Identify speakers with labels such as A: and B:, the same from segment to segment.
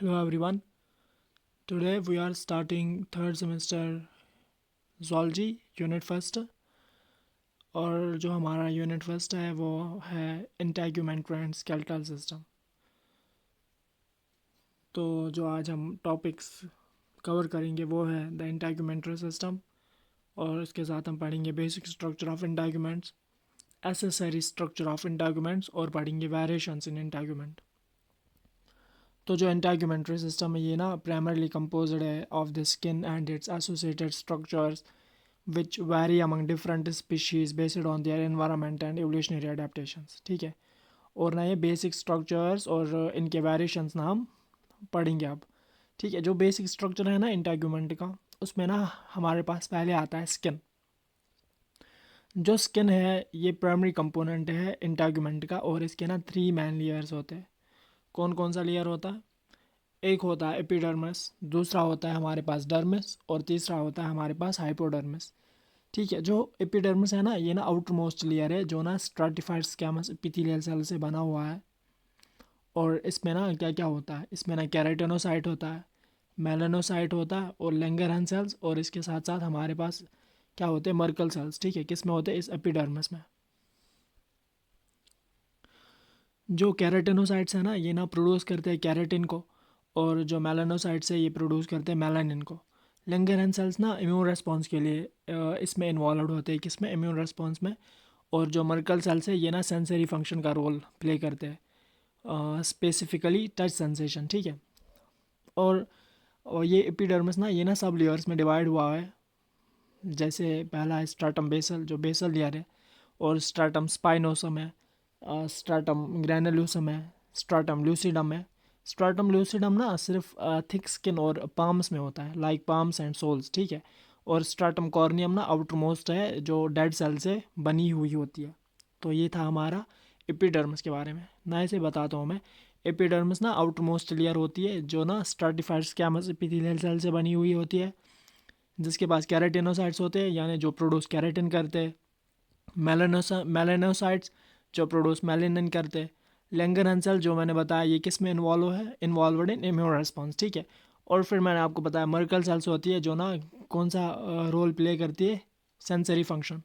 A: Hello everyone. Today we are starting third semester zoology unit first और जो हमारा unit first है वो है इंटेगुमेंट एंड स्केलेटल सिस्टम। तो जो आज हम टॉपिक्स कवर करेंगे वो है द इंटेगुमेंट्री सिस्टम और इसके साथ हम पढ़ेंगे basic structure of integuments, accessory structure of integuments और पढ़ेंगे वेरिएशंस इन इंटेगुमेंट। तो जो इंटेगुमेंट्री सिस्टम है ये ना प्राइमरली कंपोज्ड है of the skin and it's associated structures which vary among different species based on their environment and evolutionary adaptations। ठीक है, और ना ये बेसिक स्ट्रक्चर्स और इनके वेरिएशंस ना हम पढ़ेंगे अब। ठीक है, जो बेसिक स्ट्रक्चर है ना इंटेगुमेंट का, उसमें ना हमारे पास पहले आता है स्किन। जो स्किन है ये प्राइमरी कंपोनेंट है इंटेगुमेंट का और इसके ना 3 मेन लेयर्स होते हैं। कौन कौन सा लेयर होता है? एक होता है एपिडर्मिस, दूसरा होता है हमारे पास डर्मिस और तीसरा होता है हमारे पास हाइपोडर्मिस। ठीक है, जो एपिडर्मिस है ना ये ना आउटर मोस्ट लेयर है जो ना स्ट्राटिफाइड स्क्वैमस एपिथेलियल सेल से बना हुआ है। और इसमें ना क्या क्या होता है, इसमें ना केराटिनोसाइट होता है, मेलानोसाइट होता है और लैंगरहैंस सेल्स, और इसके साथ साथ हमारे पास क्या होते हैं, मर्कल सेल्स। ठीक है, किस में होते हैं? इस एपिडर्मिस में। जो केराटिनोसाइट्स है ना ये ना प्रोड्यूस करते हैं केराटिन को, और जो मेलानोसाइट्स है ये प्रोड्यूस करते हैं मेलानिन को। लैंगरहैंस सेल्स ना इम्यून रेस्पॉन्स के लिए इसमें इन्वॉल्व होते हैं, किसमें? इम्यून रेस्पॉन्स में। और जो मर्कल सेल्स है ये ना सेंसरी फंक्शन का रोल प्ले करते हैं, स्पेसिफिकली टच सेंसेशन। ठीक है, और ये एपिडर्मिस ना ये ना सब लेयर्स में डिवाइड हुआ है। जैसे पहला है स्ट्राटम बेसल, जो बेसल लेयर है, और स्ट्राटम स्पाइनोसम है, स्ट्राटम ग्रैनुलोसम है, स्ट्राटम ल्यूसिडम है। स्ट्राटम ल्यूसिडम ना सिर्फ थिक स्किन और पाम्स में होता है, लाइक पाम्स एंड सोल्स। ठीक है, और स्ट्राटम कॉर्नियम ना आउटर मोस्ट है जो डेड सेल से बनी हुई होती है। तो ये था हमारा एपिडर्मिस के बारे में। नए से बताता हूँ मैं। एपिडर्मिस ना आउटर मोस्ट लेयर होती है जो ना स्ट्राटिफाइड स्क्वैमस एपिथेलियल सेल से बनी हुई होती है, जिसके पास कैरेटिनोसाइट्स होते हैं यानी जो प्रोड्यूस कैरेटिन करते हैं, मेलानोसाइट्स जो प्रोड्यूस मेलानिन करते हैं, लैंगरहैंस सेल जो मैंने बताया ये किस में इन्वॉल्वड इन इम्यून रेस्पॉन्स। ठीक है, और फिर मैंने आपको बताया मर्कल सेल्स होती है जो ना कौन सा रोल प्ले करती है, sensory function,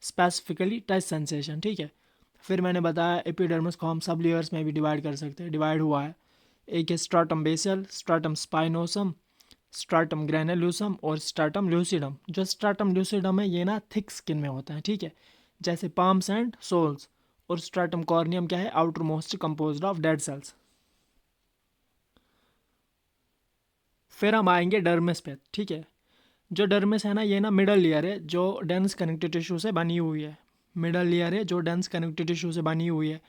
A: specifically touch sensation. ठीक है, फिर मैंने बताया एपिडर्मिस को हम सब लेयर्स में भी डिवाइड कर सकते हैं, डिवाइड हुआ है। एक है स्ट्राटम बेसल, स्ट्राटम स्पाइनोसम, स्ट्राटम ग्रैनुलोसम और स्ट्राटम ल्यूसिडम। जो स्ट्राटम ल्यूसिडम है ये ना थिक स्किन में होता है। ठीक है, जैसे पाम्स एंड सोल्स। और स्ट्राटम कॉर्नियम क्या है? Outer most composed of dead cells. फिर हम आएंगे डर्मिस पे। ठीक है, जो डर्मिस है ना ये ना मिडल लेयर है जो डेंस कनेक्टिव टिश्यू से बनी हुई है। मिडल लेयर है जो डेंस कनेक्टिव टिश्यू से बनी हुई है।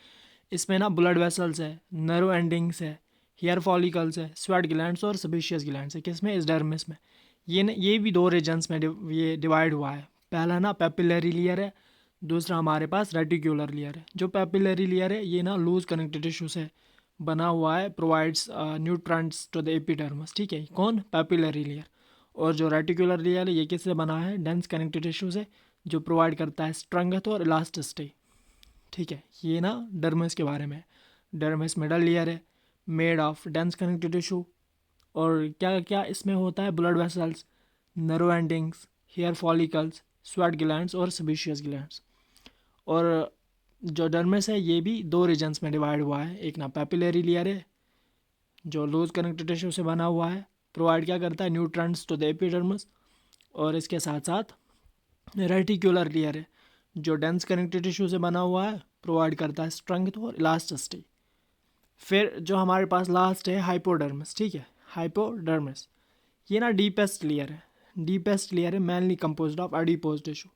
A: इसमें ना ब्लड वेसल्स है, नर्व एंडिंग्स है, हेयर फॉलिकल्स है, स्वेट ग्लैंड्स और सबेशियस ग्लैंड्स है। किसमें? इस डर्मिस में। ये भी दो रीजन्स में ये डिवाइड हुआ है। पहला ना पेपिलरी लेयर है, दूसरा हमारे पास रेटिकुलर लेयर है। जो पेपिलरी लेयर है ये ना लूज कनेक्टिव टिश्यू से बना हुआ है, provides nutrients to the epidermis. ठीक है, कौन? Papillary layer. और जो रेटिकुलर लेयर है ये किससे बना है? डेंस कनेक्टिव टिश्यू से, जो प्रोवाइड करता है स्ट्रेंथ और इलास्टिसिटी। ठीक है, ये ना डर्मिस के बारे में। डर्मिस मिडल लेयर है, made of dense connective tissue. और क्या क्या इसमें होता है? Blood vessels, nerve endings, hair follicles, sweat glands और सबेशियस ग्लैंड्स। और जो डर्मिस है ये भी दो रीजन्स में डिवाइड हुआ है। एक ना पेपिलरी लेयर है जो लूज कनेक्टिव टिश्यू से बना हुआ है, प्रोवाइड क्या करता है? Nutrients to the epidermis. और इसके साथ साथ रेटिकुलर लेयर है जो डेंस कनेक्टिव टिश्यू से बना हुआ है, प्रोवाइड करता है स्ट्रेंथ और इलास्टिसिटी। फिर जो हमारे पास लास्ट है हाइपोडर्मिस। ठीक है, हाइपोडर्मिस ये ना डीपेस्ट लेयर है। डीपेस्ट लेयर है mainly composed of adipose tissue,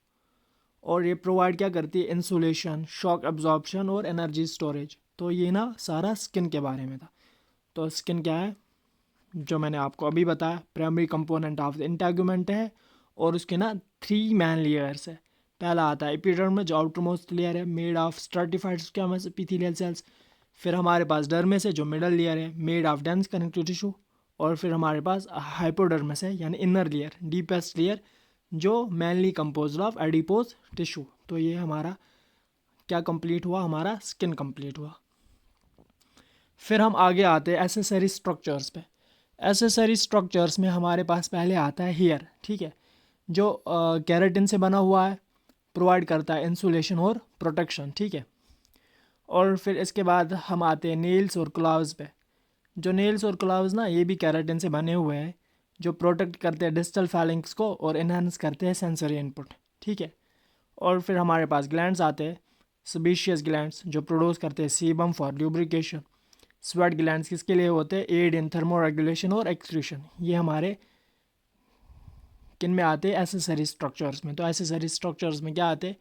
A: और ये प्रोवाइड क्या करती है? इंसुलेशन, शॉक एब्जॉर्प्शन और एनर्जी स्टोरेज। तो ये ना सारा स्किन के बारे में था। तो स्किन क्या है? जो मैंने आपको अभी बताया, primary component of the integument है, और उसके ना 3 मैन लेयर्स है। पहला आता है एपिडर्मिस जो आउटर मोस्ट लेयर है, made of stratified squamous epithelial cells. फिर हमारे पास डर्मिस है जो मिडल लेयर है, made of dense connective tissue. और फिर हमारे पास हाइपोडर्मिस है यानी इनर लेयर, डीपेस्ट लेयर, जो mainly composed of adipose tissue. तो ये हमारा क्या कंप्लीट हुआ? हमारा स्किन कंप्लीट हुआ। फिर हम आगे आते हैं एसेसरी स्ट्रक्चर्स पे। एसेसरी स्ट्रक्चर्स में हमारे पास पहले आता है हेयर, ठीक है, जो केराटिन से बना हुआ है, प्रोवाइड करता है इंसुलेशन और प्रोटेक्शन, ठीक है। और फिर इसके बाद हम आते हैं नेल्स और क्लाव्स पे। जो नेल्स और क्लाव्स ना, ये भी केराटिन से बने हुए हैं, जो प्रोटेक्ट करते हैं डिस्टल फैलिंग्स को और इन्हांस करते हैं सेंसरी इनपुट, ठीक है। और फिर हमारे पास ग्लैंड्स आते हैं, सेबेशियस ग्लैंड्स, जो प्रोड्यूस करते हैं sebum for lubrication. Sweat glands किसके लिए होते हैं? एड इन थर्मो रेगुलेशन और एक्सक्रीशन। ये हमारे किन में आते हैं? एसेसरी स्ट्रक्चर्स में। तो एसेसरी स्ट्रक्चर्स में क्या आते हैं?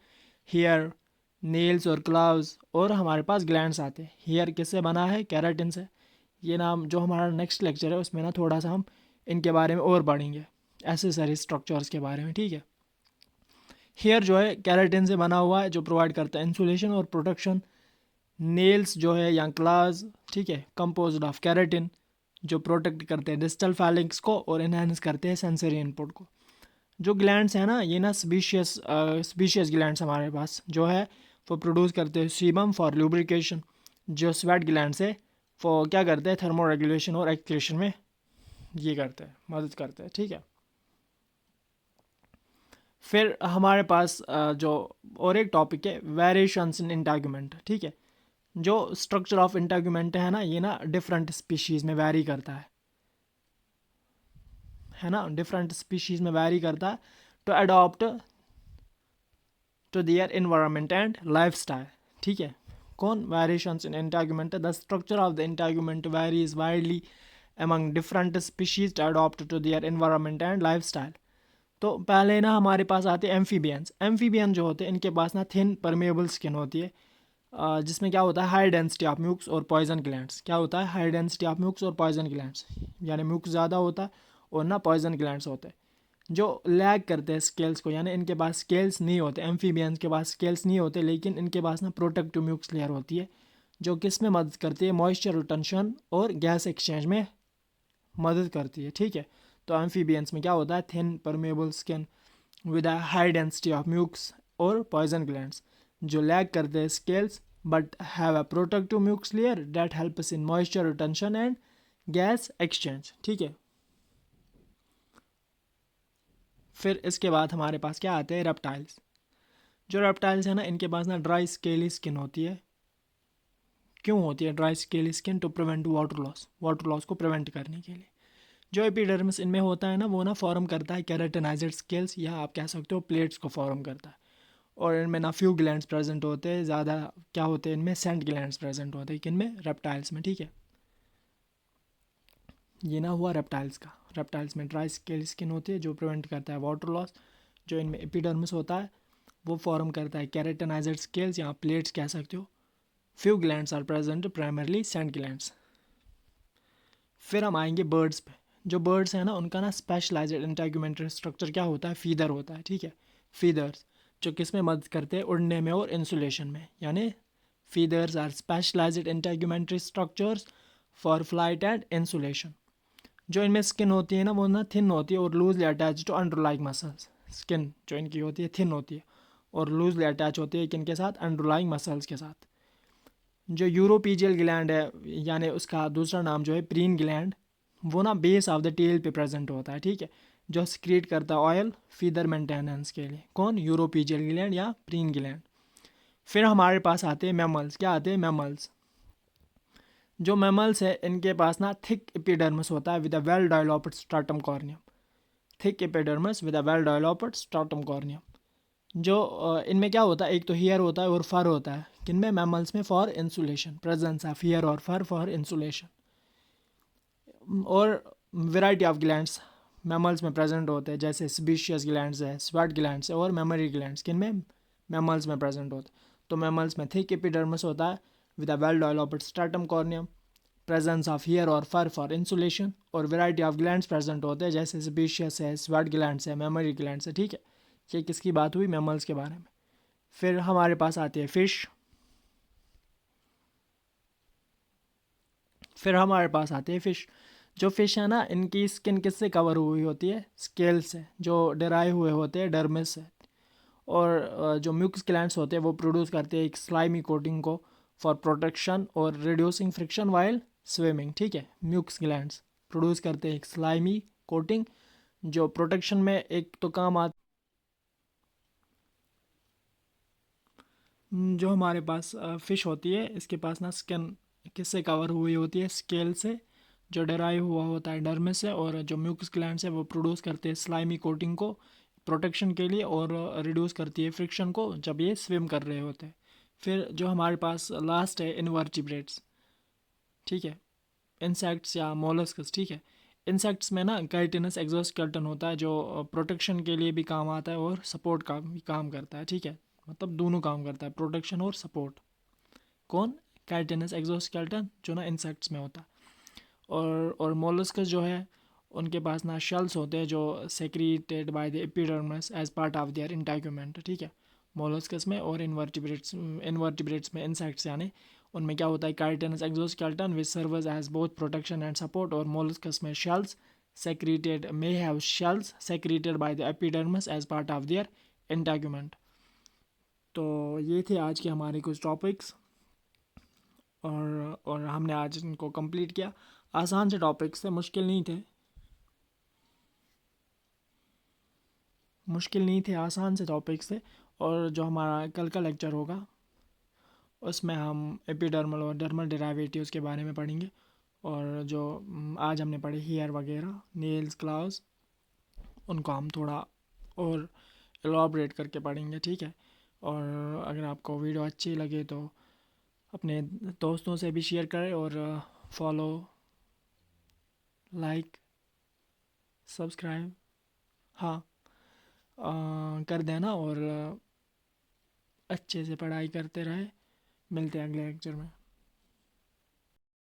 A: हेयर, नेल्स और क्लाव्स, और हमारे पास ग्लैंड्स आते हैं। हेयर किससे बना है? केराटिन से। ये नाम जो हमारा नेक्स्ट लेक्चर है उसमें ना थोड़ा सा हम इनके बारे में और पढ़ेंगे, एसेसरी स्ट्रक्चर्स के बारे में, ठीक है। हेयर जो है केराटिन से बना हुआ है, जो प्रोवाइड करता है इंसुलेशन और प्रोटेक्शन। नेल्स जो है या क्लास, ठीक है, कंपोज्ड ऑफ केराटिन, जो प्रोटेक्ट करते हैं डिस्टल फैलिंग्स को और इनहेंस करते हैं सेंसरी इनपुट को। जो ग्लैंड्स हैं ना, ये ना स्पीशियस ग्लैंड्स हमारे पास जो है वो प्रोड्यूस करते हैं सीबम फॉर लुब्रिकेशन। जो स्वेट ग्लैंड्स है वो क्या करते हैं? थर्मो रेगुलेशन और एक्सक्रीशन में ये करते हैं, मदद करते हैं, ठीक है। फिर हमारे पास जो और एक टॉपिक है वेरिएशंस इन इंटेगुमेंट, ठीक है। जो स्ट्रक्चर ऑफ इंटेगुमेंट है ना, ये ना डिफरेंट स्पीशीज़ में वैरी करता है ना, डिफरेंट स्पीशीज़ में वैरी करता है to adopt to their environment and lifestyle, ठीक है। कौन? Variations in integument. The structure of the integument varies widely among different species to adapt to their environment and lifestyle। तो पहले ना हमारे पास आते हैं एम्फीबियंस। एम्फीबियन जो होते हैं इनके पास ना थिन परमेबल स्किन होती है, जिसमें क्या होता है? हाई डेंसिटी ऑफ म्यूक्स और पॉइजन ग्लैंड्स। क्या होता है? हाई डेंसिटी ऑफ म्यूक्स और पॉइजन ग्लैंड्स, यानी म्यूक्स ज़्यादा होता है और ना पॉइजन ग्लैंड्स होते हैं जो लैग करते हैं स्केल्स को, यानी इनके पास स्केल्स नहीं होते। एम्फीबियंस के पास स्केल्स नहीं होते, लेकिन इनके पास ना प्रोटेक्टिव म्यूक्स लेयर होती है, जो किस में मदद करती है? मॉइस्चर रिटेंशन और गैस एक्सचेंज में मदद करती है, ठीक है। तो एम्फीबियंस में क्या होता है? Thin permeable skin with a high density of mucus और पॉइजन ग्लैंड्स, जो लैग करते हैं scales but have a protective mucus layer that helps in moisture retention and gas exchange, ठीक है। फिर इसके बाद हमारे पास क्या आते हैं? रेप्टाइल्स। जो रेप्टाइल्स है ना, इनके पास ना ड्राई स्केली स्किन होती है। क्यों होती है dry scaly skin? To prevent water loss को प्रिवेंट करने के लिए। जो एपिडर्मिस इनमें होता है ना, वो ना फॉर्म करता है केराटिनाइज्ड स्केल्स, या आप कह सकते हो प्लेट्स को फॉर्म करता है। और इनमें ना फ्यू ग्लैंड्स प्रेजेंट होते हैं, ज़्यादा क्या होते हैं इनमें? सेंट ग्लैंड्स प्रेजेंट होते हैं। किनमें? रेप्टाइल्स में, ठीक है। ये ना हुआ रेप्टाइल्स का। रेप्टाइल्स में ड्राई स्केल स्किन होती है, जो प्रिवेंट करता है वाटर लॉस। जो इनमें एपिडर्मिस होता है वो फॉर्म करता है केराटिनाइज्ड स्केल्स, या प्लेट्स कह सकते हो। Few glands are present, primarily scent glands. फिर हम आएंगे बर्ड्स पे। जो बर्ड्स हैं ना, उनका ना स्पेशलाइज्ड इंटेगुमेंटरी स्ट्रक्चर क्या होता है? फीदर होता है, ठीक है। फीदर्स जो किस में मदद करते हैं? उड़ने में और इंसुलेशन में, यानी feathers are specialized integumentary structures for flight and insulation. जो इनमें स्किन होती है ना, वो ना थिन होती है और loosely attach to underlying muscles. Skin जो इनकी होती है थिन होती है और लूजली अटैच होती है किन के साथ? अंडरलाइंग मसल्स के साथ। जो यूरोपीजियल ग्लैंड है, यानी उसका दूसरा नाम जो है प्रीन ग्लैंड, वो ना बेस ऑफ द टेल पे प्रेजेंट होता है, ठीक है, जो सक्रिएट करता है ऑयल फीदर मेंटेनेंस के लिए। कौन? यूरोपीजियल ग्लैंड या प्रीन ग्लैंड। फिर हमारे पास आते हैं मैमल्स। क्या आते हैं? मैमल्स। जो मैमल्स है इनके पास ना थिक एपिडर्मिस होता है with a well developed stratum corneum. Thick epidermis with a well developed stratum corneum. जो इनमें क्या होता है? एक तो हेयर होता है और फर होता है। किनमें? मैमल्स में, for insulation, presence of hair और फर फॉर इंसुलेशन। और वेराइटी ऑफ ग्लैंड्स मैमल्स में प्रेजेंट होते हैं, जैसे स्पीशियस ग्लैंड्स है, स्वेट ग्लैंड्स है और मेमोरी ग्लैंड्स। किन में? मैमल्स में प्रेजेंट होते हैं। तो मैमल्स में थिक एपिडर्मिस होता है with a well developed stratum corneum, presence of hair और फर फॉर इंसुलेशन, और वेराइटी ऑफ ग्लैंड्स प्रेजेंट होते हैं, जैसे स्पीशियस है, स्वेट ग्लैंड्स है, मेमोरी ग्लैंड्स है, ठीक है। ये किसकी बात हुई? मैमल्स के बारे में। फिर हमारे पास आती है फिश। फिर हमारे पास आते हैं फिश। जो फिश है ना, इनकी स्किन किससे कवर हुई होती है? स्केल से, जो डेराइव हुए होते हैं डर्मिस से। और जो म्यूकस ग्लैंड्स होते हैं वो प्रोड्यूस करते हैं एक स्लाइमी कोटिंग को फॉर प्रोटेक्शन और रिड्यूसिंग फ्रिक्शन वाइल स्विमिंग, ठीक है। म्यूक्स ग्लैंड्स प्रोड्यूस करते हैं एक स्लाइमी कोटिंग जो प्रोटेक्शन में एक तो काम आता, जो हमारे पास फ़िश होती है इसके पास ना स्किन किससे कवर हुई होती है, स्केल से, जो डराइव हुआ होता है डर्मिस से, और जो म्यूकस ग्लैंड्स है वो प्रोड्यूस करते हैं स्लाइमी कोटिंग को प्रोटेक्शन के लिए, और रिड्यूस करती है फ्रिक्शन को जब ये स्विम कर रहे होते हैं। फिर जो हमारे पास लास्ट है इनवर्टिब्रेट्स, ठीक है, इंसेक्ट्स या मोलस्कस, ठीक है। इंसेक्ट्स में ना काइटिनस एक्सोस्केलेटन होता है जो प्रोटेक्शन के लिए भी काम आता है और सपोर्ट का भी काम करता है, ठीक है। मतलब दोनों काम करता है, प्रोटेक्शन और सपोर्ट। कौन? काइटिनस एक्सोस्केलेटन जो ना इंसेक्ट्स में होता है। और मोलस्कस जो है उनके पास ना शेल्स होते हैं जो secreted by the epidermis as part of their integument, ठीक है। मोलस्कस में और इनवर्टिब्रेट्स में, इंसेक्ट्स यानी, उनमें क्या होता है, chitinous exoskeleton which serves as both protection and support, और मोलस्कस में shells secreted may have shells secreted by the epidermis as part of their integument। तो ये थे आज के हमारे कुछ टॉपिक्स, और हमने आज इनको कंप्लीट किया। आसान से टॉपिक्स थे, मुश्किल नहीं थे, आसान से टॉपिक्स थे। और जो हमारा कल का लेक्चर होगा उसमें हम एपिडर्मल और डर्मल डेरिवेटिव्स के बारे में पढ़ेंगे, और जो आज हमने पढ़े हेयर वगैरह, नेल्स, क्लाउज, उनको हम थोड़ा और एलॉबरेट करके पढ़ेंगे, ठीक है। और अगर आपको वीडियो अच्छी लगे तो अपने दोस्तों से भी शेयर करें, और फॉलो, लाइक, सब्सक्राइब, हाँ, कर देना, और अच्छे से पढ़ाई करते रहे। मिलते हैं अगले लेक्चर में।